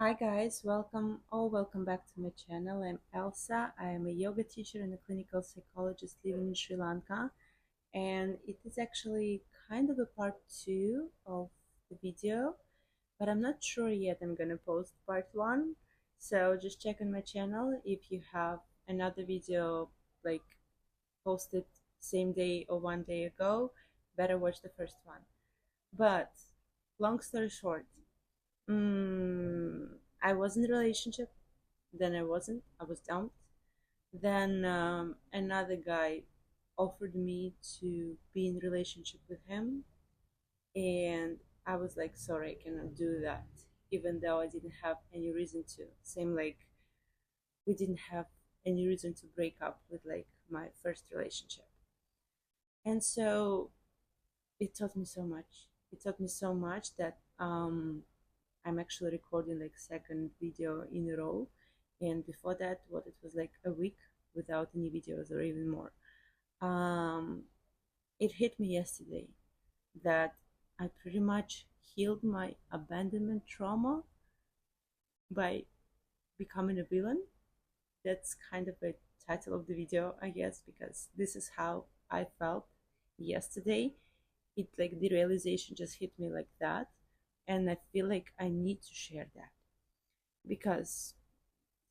Hi guys, welcome back to my channel. I'm Elsa. I am a yoga teacher and a clinical psychologist living in Sri Lanka, and it is actually kind of a part 2 of the video, but I'm not sure yet. I'm gonna post part 1, so just check on my channel if you have another video like posted same day or one day ago. Better watch the first one. But long story short, I was in a relationship, then I wasn't. I was dumped. Then another guy offered me to be in relationship with him, and I was like, sorry, I cannot do that, even though I didn't have any reason to. Same like we didn't have any reason to break up with like my first relationship, and so it taught me so much. It taught me so much that I'm actually recording like second video in a row, and before that, what it was like a week without any videos or even more. Um, it hit me yesterday that I pretty much healed my abandonment trauma by becoming a villain. That's kind of a title of the video, I guess, because this is how I felt yesterday. It like the realization just hit me like that, and I feel like I need to share that because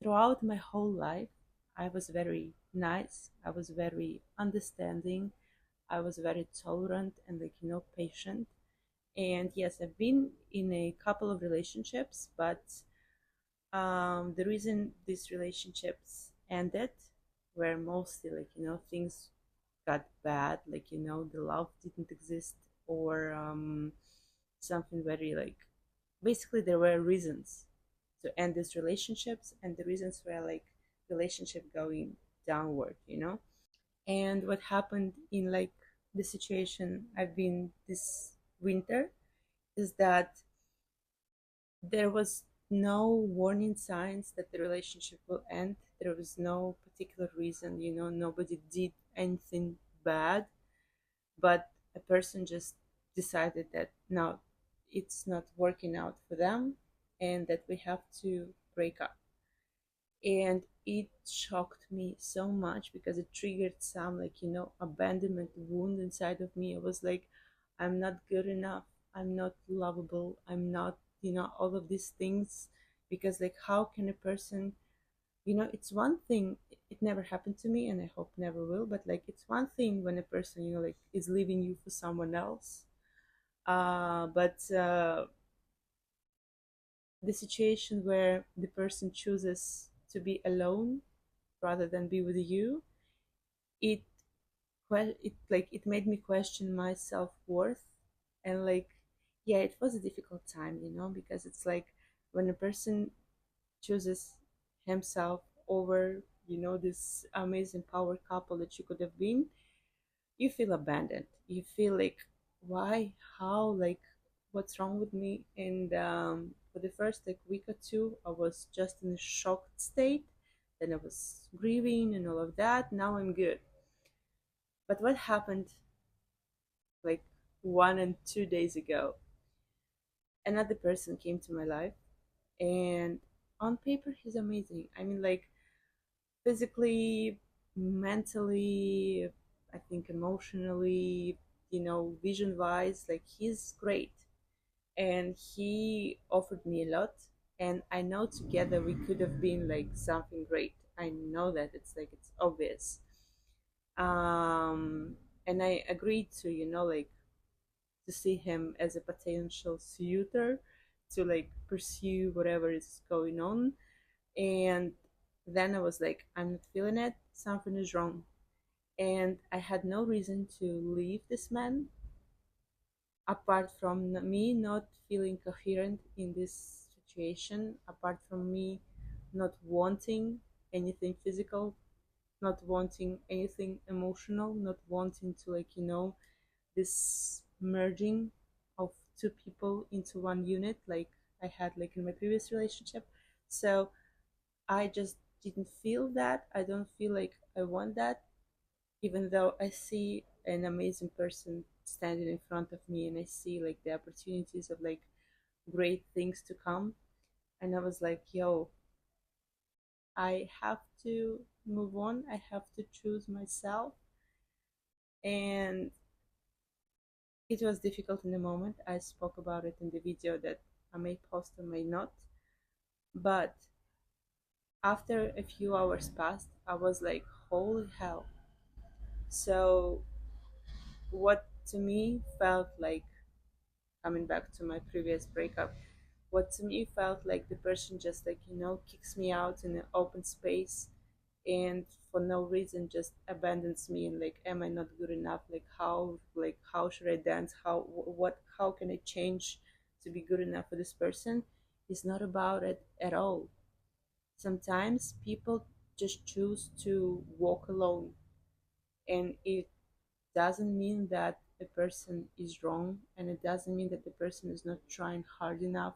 throughout my whole life, I was very nice, I was very understanding, I was very tolerant and like patient. And yes, I've been in a couple of relationships, but the reason these relationships ended were mostly like things got bad, like the love didn't exist, or something very like basically there were reasons to end these relationships, and the reasons were like relationship going downward. And what happened in like the situation I've been this winter is that there was no warning signs that the relationship will end. There was no particular reason, nobody did anything bad, but a person just decided that no, it's not working out for them and that we have to break up. And it shocked me so much because it triggered some like abandonment wound inside of me. I was like, I'm not good enough, I'm not lovable, I'm not all of these things. Because like how can a person, it's one thing, it never happened to me and I hope never will, but like it's one thing when a person like is leaving you for someone else, but the situation where the person chooses to be alone rather than be with you, it it made me question my self-worth. And like, yeah, it was a difficult time, because it's like when a person chooses himself over this amazing power couple that you could have been, you feel abandoned, you feel like why, how, like what's wrong with me. And for the first like week or two I was just in a shocked state, then I was grieving and all of that. Now I'm good. But what happened like 1 and 2 days ago, another person came to my life, and on paper he's amazing. I mean, like physically, mentally, I think emotionally, vision wise, like he's great. And he offered me a lot. And I know together we could have been like something great. I know that it's like it's obvious. And I agreed to, like to see him as a potential suitor to like pursue whatever is going on. And then I was like, I'm not feeling it, something is wrong. And I had no reason to leave this man apart from me not feeling coherent in this situation, apart from me not wanting anything physical, not wanting anything emotional, not wanting to like this merging of two people into one unit like I had like in my previous relationship. So I just didn't feel that. I don't feel like I want that, even though I see an amazing person standing in front of me and I see like the opportunities of like great things to come. And I was like, yo, I have to move on. I have to choose myself. And it was difficult in the moment. I spoke about it in the video that I may post or may not. But after a few hours passed, I was like, holy hell. So, what to me felt like, coming back to my previous breakup, what to me felt like the person just like, kicks me out in an open space and for no reason just abandons me, and like, am I not good enough? Like, how should I dance? How can I change to be good enough for this person? Is not about it at all. Sometimes people just choose to walk alone, and it doesn't mean that a person is wrong, and it doesn't mean that the person is not trying hard enough,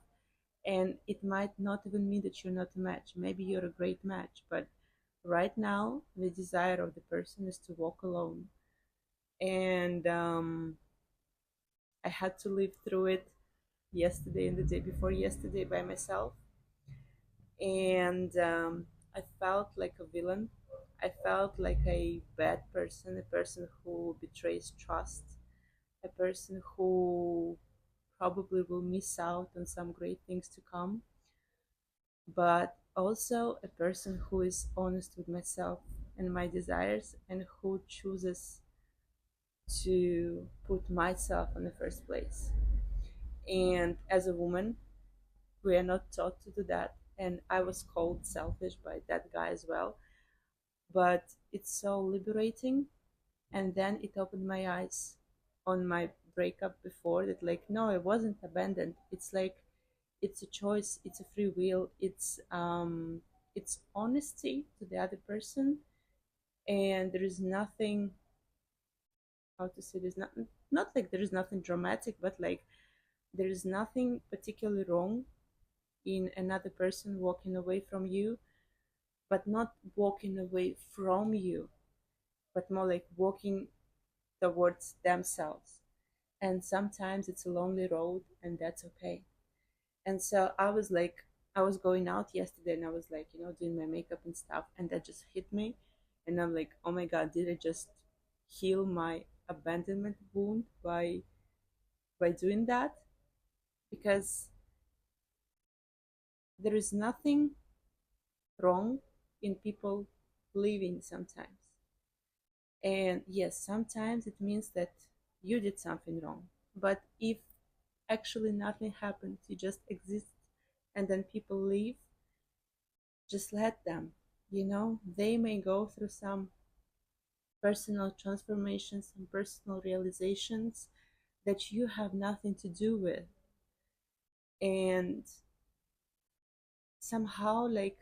and it might not even mean that you're not a match. Maybe you're a great match, but right now the desire of the person is to walk alone. And I had to live through it yesterday and the day before yesterday by myself. And I felt like a villain. I felt like a bad person, a person who betrays trust, a person who probably will miss out on some great things to come, but also a person who is honest with myself and my desires, and who chooses to put myself in the first place. And as a woman, we are not taught to do that. And I was called selfish by that guy as well. But it's so liberating. And then it opened my eyes on my breakup before, that like, no, I wasn't abandoned. It's like, it's a choice, it's a free will, it's honesty to the other person. And there is nothing, how to say, there's not like there is nothing dramatic, but like there is nothing particularly wrong in another person walking away from you, but not walking away from you, but more like walking towards themselves. And sometimes it's a lonely road, and that's okay. And so I was like, I was going out yesterday, and I was like, doing my makeup and stuff, and that just hit me. And I'm like, oh my God, did I just heal my abandonment wound by doing that? Because there is nothing wrong in people leaving sometimes. And yes, sometimes it means that you did something wrong. But if actually nothing happened, you just exist, and then people leave, just let them. They may go through some personal transformations and personal realizations that you have nothing to do with. And somehow, like,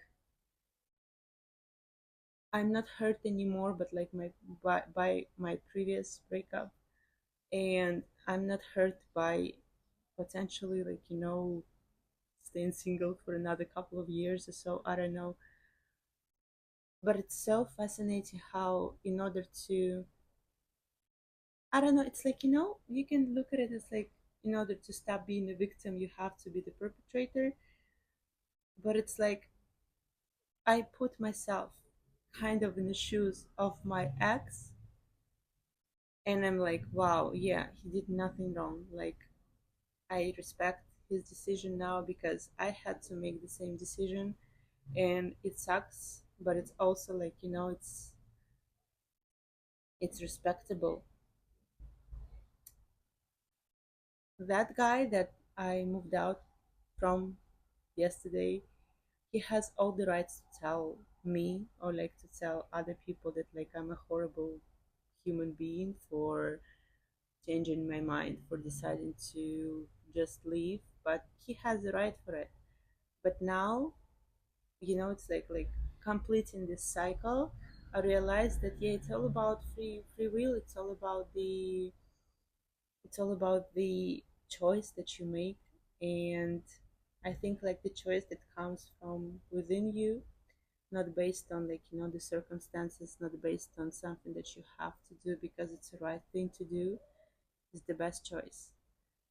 I'm not hurt anymore, but like by my previous breakup, and I'm not hurt by potentially, like, staying single for another couple of years or so. I don't know. But it's so fascinating how, in order to, I don't know, it's like, you can look at it as like, in order to stop being a victim, you have to be the perpetrator. But it's like, I put myself kind of in the shoes of my ex, and I'm like, wow, yeah, he did nothing wrong. Like, I respect his decision now because I had to make the same decision, and it sucks, but it's also like, it's respectable. That guy that I moved out from yesterday, he has all the rights to tell me, or like to tell other people, that like I'm a horrible human being for changing my mind, for deciding to just leave. But he has the right for it. But now, it's like completing this cycle. I realized that, yeah, it's all about free will. It's all about the choice that you make. And I think like the choice that comes from within you, not based on, like, the circumstances, not based on something that you have to do because it's the right thing to do, is the best choice.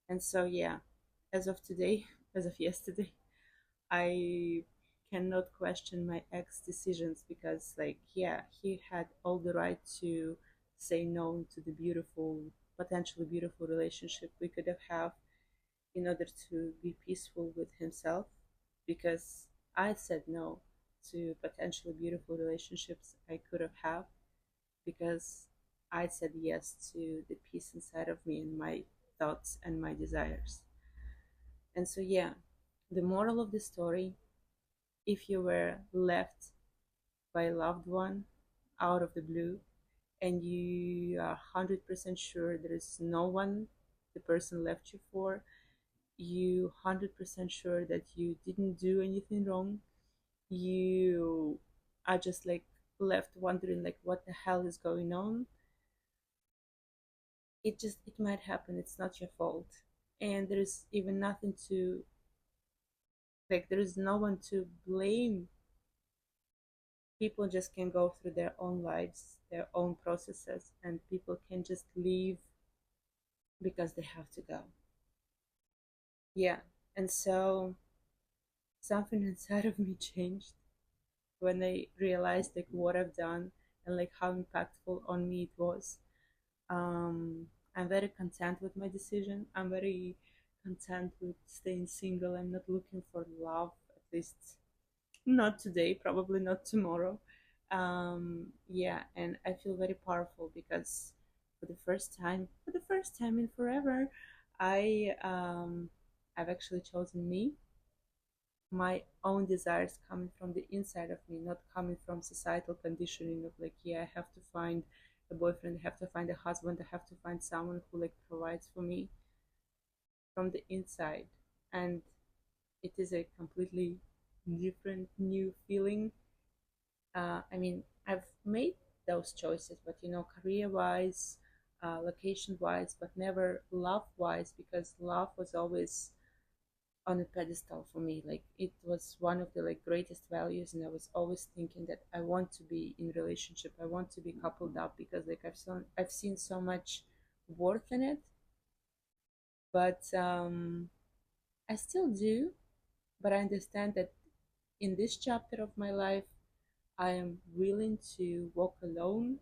And so, yeah, as of today, as of yesterday, I cannot question my ex decisions because, like, yeah, he had all the right to say no to the beautiful, potentially beautiful relationship we could have in order to be peaceful with himself, because I said no to potentially beautiful relationships I could have had because I said yes to the peace inside of me and my thoughts and my desires. And so, yeah, the moral of the story, if you were left by a loved one out of the blue and you are 100% sure there is no one the person left you for, you 100% sure that you didn't do anything wrong, you are just like left wondering like what the hell is going on, it might happen, it's not your fault. And there is even nothing to, like, there is no one to blame. People just can go through their own lives, their own processes, and people can just leave because they have to go. Yeah. And so something inside of me changed when I realized like what I've done and like how impactful on me it was. um I'm very content with my decision. I'm very content with staying single. I'm not looking for love, at least not today, probably not tomorrow. Yeah, and I feel very powerful because for the first time in forever, I I've actually chosen me, my own desires coming from the inside of me, not coming from societal conditioning of like, yeah, I have to find a boyfriend, I have to find a husband, I have to find someone who like provides for me, from the inside. And it is a completely different new feeling. I mean, I've made those choices, but you know, career wise, location wise, but never love wise, because love was always on a pedestal for me. Like it was one of the like greatest values, and I was always thinking that I want to be in relationship, I want to be coupled up, because like I've seen so much worth in it. But I still do, but I understand that in this chapter of my life, I am willing to walk alone,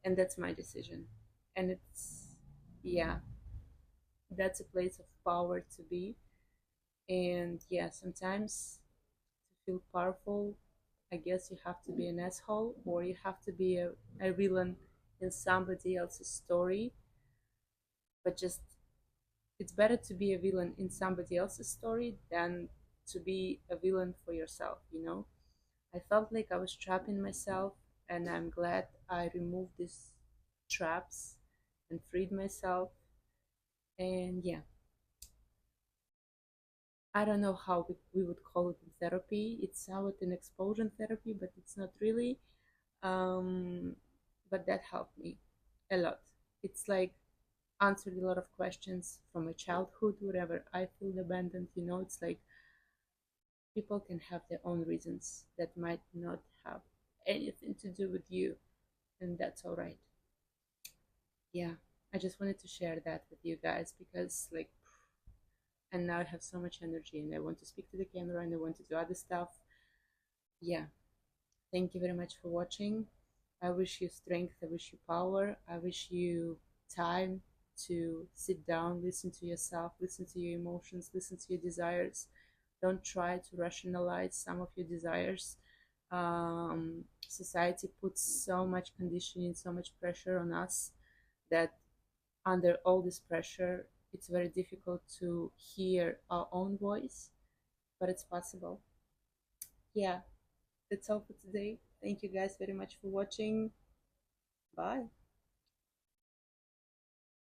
and that's my decision. And it's, yeah, that's a place of power to be. And yeah, sometimes to feel powerful, I guess you have to be an asshole, or you have to be a villain in somebody else's story. But just, it's better to be a villain in somebody else's story than to be a villain for yourself, you know? I felt like I was trapping myself, and I'm glad I removed these traps and freed myself. And yeah, I don't know how we would call it in therapy. It's somewhat an exposure therapy, but it's not really. Um, but that helped me a lot. It's like answered a lot of questions from my childhood, wherever I feel abandoned. You know, it's like people can have their own reasons that might not have anything to do with you, and that's all right. Yeah, I just wanted to share that with you guys because, like, and now I have so much energy and I want to speak to the camera and I want to do other stuff. Yeah, thank you very much for watching. I wish you strength, I wish you power, I wish you time to sit down, listen to yourself, listen to your emotions, listen to your desires. Don't try to rationalize some of your desires. Society puts so much conditioning, so much pressure on us that under all this pressure, it's very difficult to hear our own voice, but it's possible. Yeah, that's all for today. Thank you guys very much for watching. Bye.